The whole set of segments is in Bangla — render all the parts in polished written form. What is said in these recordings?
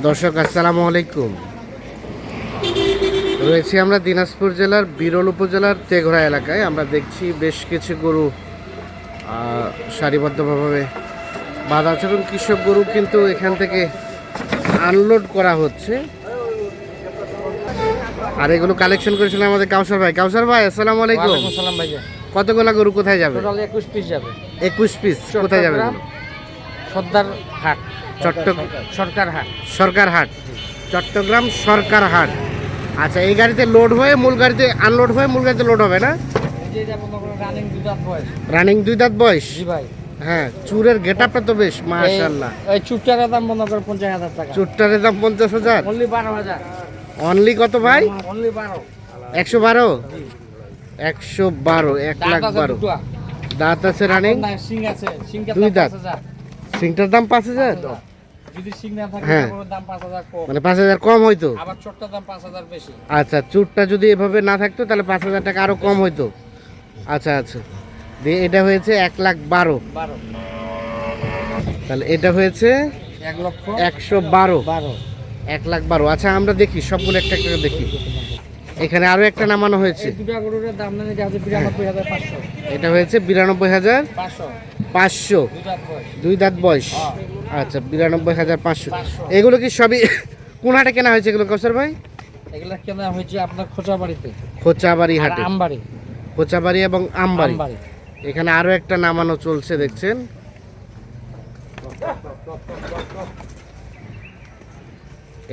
দর্শক আসসালামু আলাইকুম। রয়েছি আমরা দিনাজপুর জেলার বিরল উপজেলার তেঘরা এলাকায়। আমরা দেখছি বেশ কিছু গরু সারিবদ্ধভাবে বাঁধা আছে এবং কৃষক গরু কিন্তু এখান থেকে আনলোড করা হচ্ছে। আর এগুলো কালেকশন করেছিলেন আমাদের কাউসার ভাই। কাউসার ভাই আসসালামু আলাইকুম। সালাম ভাইয়া। কতগুলো গরু কোথায় যাবে? টোটাল 21 পিস যাবে। 21 পিস কোথায় যাবে? সর্দার হাট, সরকার হাট। সরকার হাট, চট্টগ্রাম সরকার হাট। আচ্ছা, এই গাড়িতে লোড হয়ে মূল গাড়িতে আনলোড হয়ে মূল গাড়িতে লোড হবে না? রানিং 2 দাঁত বয়স। রানিং 2 দাঁত বয়স। জি ভাই। হ্যাঁ, চুরের গেটআপটা তো বেশ মাশাআল্লাহ। এই চুটটার দাম মনে করেন 50,000 টাকা। চুরটারের দাম 50,000। অনলি 12,000। অনলি কত ভাই? অনলি 12। 112। 112, 1,12,000। দাঁত আছে রানিং, সিং আছে, সিংটা 2 দাঁত। 5,000। সিংটার দাম 5,000। যদি সিং না থাকে হ্যাঁ। তাহলে দাম 5,000 কম। মানে 5,000 কম হইতো। আবার ছোটটার দাম 5,000 বেশি। আচ্ছা, চুরটা যদি এভাবে না থাকতো তাহলে 5,000 টাকা আরো কম হইতো। আচ্ছা আচ্ছা, দিয়ে এটা হয়েছে 1,12,000। 12। তাহলে এটা হয়েছে 1,12,000। 112। 1,12,000। আচ্ছা, আমরা দেখি সবগুলো একটা একটা করে দেখি। এখানে আরো একটা নামানো হয়েছে। এই দুটো গরুর দাম না নিতে হবে 92,500। এটা হয়েছে 92,500। 2 দাঁত বয়স। 2 দাঁত বয়স। আচ্ছা, 92,500। এগুলো কি সবই কোন হাটে কেনা হয়েছে এগুলো কসর ভাই? এগুলা কেনা হয়েছে আপনার খোঁচাবাড়িতে। খোঁচাবাড়ি হাটে। আমবাড়ি। খোঁচাবাড়ি এবং আমবাড়ি। আমবাড়ি। এখানে আরো একটা নামানো চলছে দেখছেন।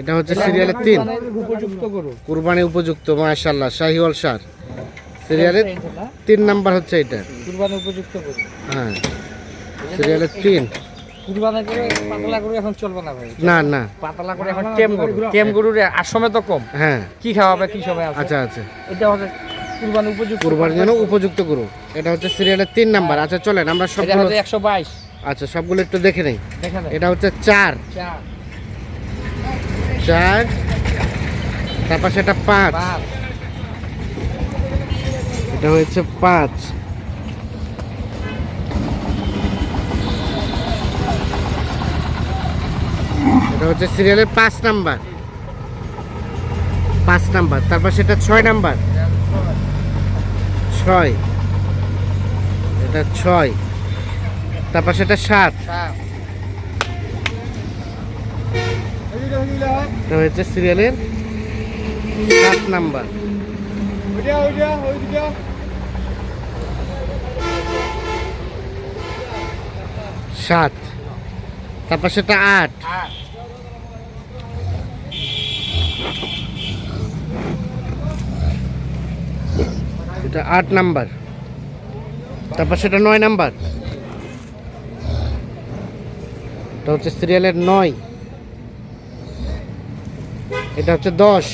এটা হচ্ছে সিরিয়ালের 3। উপযুক্ত গরু। কুরবানি উপযুক্ত মাশাআল্লাহ, শাহিওয়াল সার। সিরিয়ালের 3 নাম্বার হচ্ছে এটা। কুরবানি উপযুক্ত গরু। হ্যাঁ, সিরিয়ালের 3। কুরবানি করে পাতলা গরু এখন চলবে না ভাই। না না, পাতলা করে এখন টেম গরু। টেম গরুর আসমে তো কম। হ্যাঁ। কি খাওয়াবে কি সময় আছে। আচ্ছা আচ্ছা, এটা হচ্ছে কুরবানি উপযুক্ত। কুরবানির জন্য উপযুক্ত গরু। এটা হচ্ছে সিরিয়ালের 3 নাম্বার। আচ্ছা চলেন আমরা এটা সবগুলো, হচ্ছে 122। আচ্ছা সবগুলো একটু দেখে নেই। দেখেন এটা হচ্ছে 4। 4, তারপর সেটা 5। এটা হয়েছে 5। এটা হচ্ছে সিরিয়ালের 5 নাম্বার। 5 নাম্বার, তারপর সেটা 6 নাম্বার। 6, এটা 6, তারপর সেটা 7। এটা হচ্ছে সিরিয়ালের 7 নাম্বার। 7, তারপর সেটা 8। এটা 8 নাম্বার, তারপর সেটা 9 নাম্বার। এটা হচ্ছে সিরিয়ালের 9। এটা হচ্ছে 10।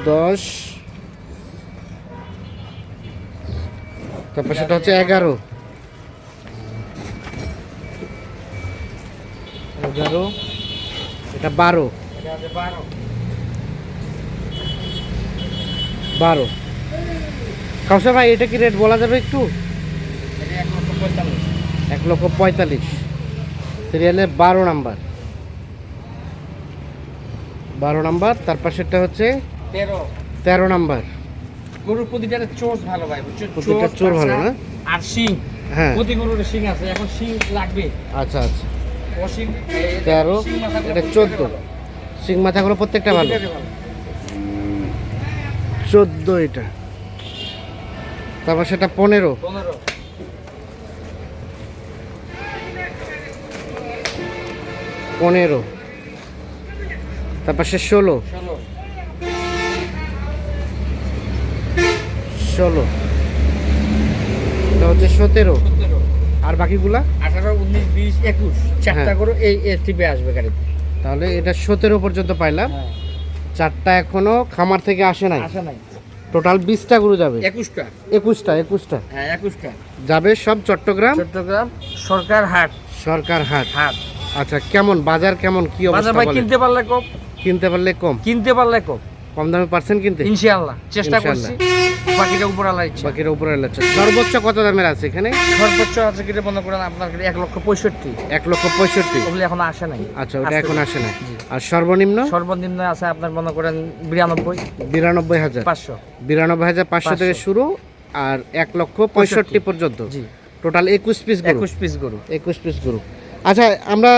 10, তারপর সেটা হচ্ছে 11। 11, এটা 12। 12। কাউসার ভাই, এটা কি রেট বলা যাবে একটু? 1,45,000। সিরিয়ালের 12 নাম্বার। 12 নাম্বার, তারপর সেটা হচ্ছে 13 নাম্বার। গরুর প্রতিটার চোষ ভালো ভাই, প্রতিটা চোর ভালো না? আর শিং। হ্যাঁ, প্রতি গরুর শিং আছে, এখন শিং লাগবে। আচ্ছা আচ্ছা। ও শিং 13, এটা 14। সিং মাথাগুলো প্রত্যেকটা ভালো। 14 এটা, তারপর সেটা 15। 15, তারপর সে 16। 16, এটা হচ্ছে 17। আর বাকিগুলা 18, 19, 20, 21 চারটা হ্যাঁ। গরু এই টিপে আসবে গাড়িতে। তাহলে এটা 17 পর্যন্ত পাইলাম। 4টা এখনো খামার থেকে আসে নাই। আসা নাই। টোটাল 20টা গরু যাবে। 21টা। 21টা হ্যাঁ 21টা যাবে, সব চট্টগ্রাম সরকার হাট। সরকার হাট। হাট। আচ্ছা, কেমন বাজার, কেমন কি বাজার অবস্থা ভাই বলেন? কিনতে পারলে কম। কিনতে পারলে কম। কিনতে পারলে কম। কম দামে পারছেন কিনতে? ইনশাআল্লাহ চেষ্টা করছি, ইনশাআল্লাহ। বাকিটা উপর আল্লাহ ইচ্ছা। বাকির উপরে লাগছে। সর্বোচ্চ কত দামের আছে এখানে? সর্বোচ্চ আছে কিনে মনে করেন আপনার 1,65,000। 1,65,000। ওগুলো এখন আসে নাই। আচ্ছা, ওটা এখন আসে না। আর সর্বনিম্ন? সর্বনিম্ন আছে আপনার মনে করেন 92,500। 92,500 থেকে শুরু, আর 1,65,000 পর্যন্ত। জি, টোটাল 21 পিস গরু। 21 পিস গরু। 21 পিস গরু। আচ্ছা, আমরা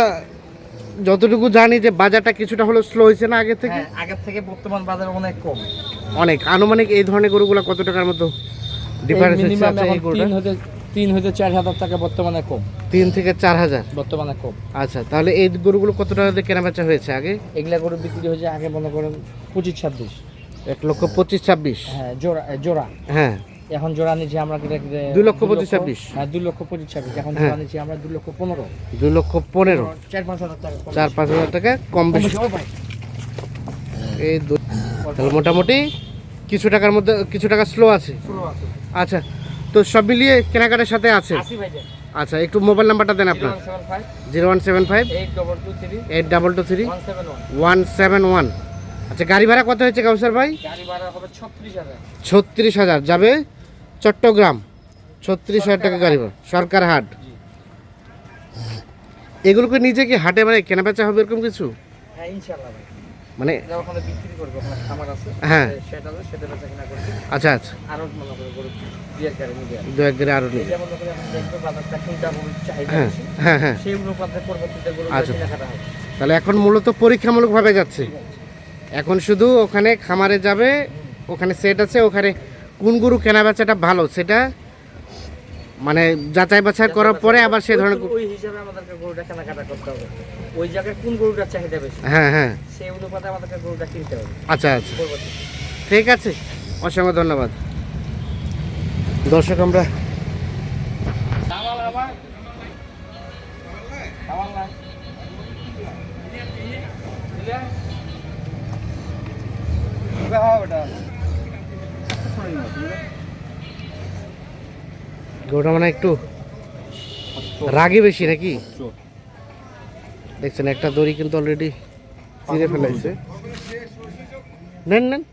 যতটুকু জানি যে বাজারটা কিছুটা হলো স্লো হয়েছে না আগে থেকে? হ্যাঁ, আগের থেকে বর্তমান বাজার অনেক কম। অনেক। আনুমানিক এই ধরনের গরুগুলো কত টাকার মতো ডিফারেন্স আছে এই গরুটা? 3 হতে 4,000 টাকা বর্তমানে কম। 3 থেকে 4,000 বর্তমানে কম। আচ্ছা, তাহলে এই গরুগুলো কত টাকা দিয়ে কেনা বেচা হয়েছে আগে? এগুলা গরু বিক্রি হয়েছে আগে মনে করেন 25-26। 1,25,26। হ্যাঁ, জোড়া। হ্যাঁ, এখন জোড়া নিচ্ছি আমরা 2,25,26। হ্যাঁ, 2,25,26। এখন হ্যাঁ। জোড়া নিচ্ছি আমরা 2,15,000। 2,15,000। 4-5 হাজার টাকা কম। 4-5 হাজার টাকা কম বেশি। বেশি। ও ভাই, এই তাহলে মোটামুটি কিছু টাকার মধ্যে কিছু টাকা স্লো আছে। শুরু আছে। আচ্ছা, তো সব মিলিয়ে কেনাকাটার সাথে আছে। আসি ভাই যান। আচ্ছা, একটু মোবাইল নাম্বারটা দেন আপনার। 0175 0175 8223 8223 171। 171। আচ্ছা, গাড়ি ভাড়া কত হয়েছে কাউসার ভাই? গাড়ি ভাড়া হবে 36,000। 36,000 যাবে চট্টগ্রাম। 36,000 টাকা গাড়ি ভাড়া, সরকার হাট। এগুলোকে নিজে কি হাটে মানে কেনা বেচা হবে এরকম কিছু? হ্যাঁ, ইনশাআল্লাহ ভাই। মানে এটা ওখানে বিক্রি করবো, ওখানে খামার আছে। হ্যাঁ। সেটা বেচা কিনা করছি। আচ্ছা আচ্ছা, আরো মনে করে গরু বিয়ের গাড়ি নিবে। দু এক গাড়ি আরও নেই। এটা মনে করে এখন দেখবো বাজারটা কোনটা চাহিদা হ্যাঁ বেশি। হ্যাঁ হ্যাঁ। সেই অনুপাতে পরবর্তীতে গরু আচ্ছা। কেনাকাটা হবে। তাহলে এখন মূলত পরীক্ষামূলকভাবে যাচ্ছে। এখন শুধু ওখানে খামারে যাবে, ওখানে সেট আছে, ওখানে কোন গরু কেনা বেচাটা ভালো সেটা মানে যাচাই বাছাই করার পরে আবার সে ধরনের ওই হিসাবে আমাদেরকে গরুটা কেনাকাটা করতে হবে। ওই জায়গায় কোন গরুটার চাহিদা বেশি, হ্যাঁ হ্যাঁ। সেই অনুপাতে আমাদেরকে গরুটা কিনতে হবে আচ্ছা আচ্ছা, পরবর্তীতে। ঠিক আছে, অসংখ্য ধন্যবাদ। দর্শক, আমরা গরুটা মানে একটু রাগী বেশি নাকি? দেখছেন একটা দড়ি কিন্তু অলরেডি চিরে ফেলাইছে। নেন নেন।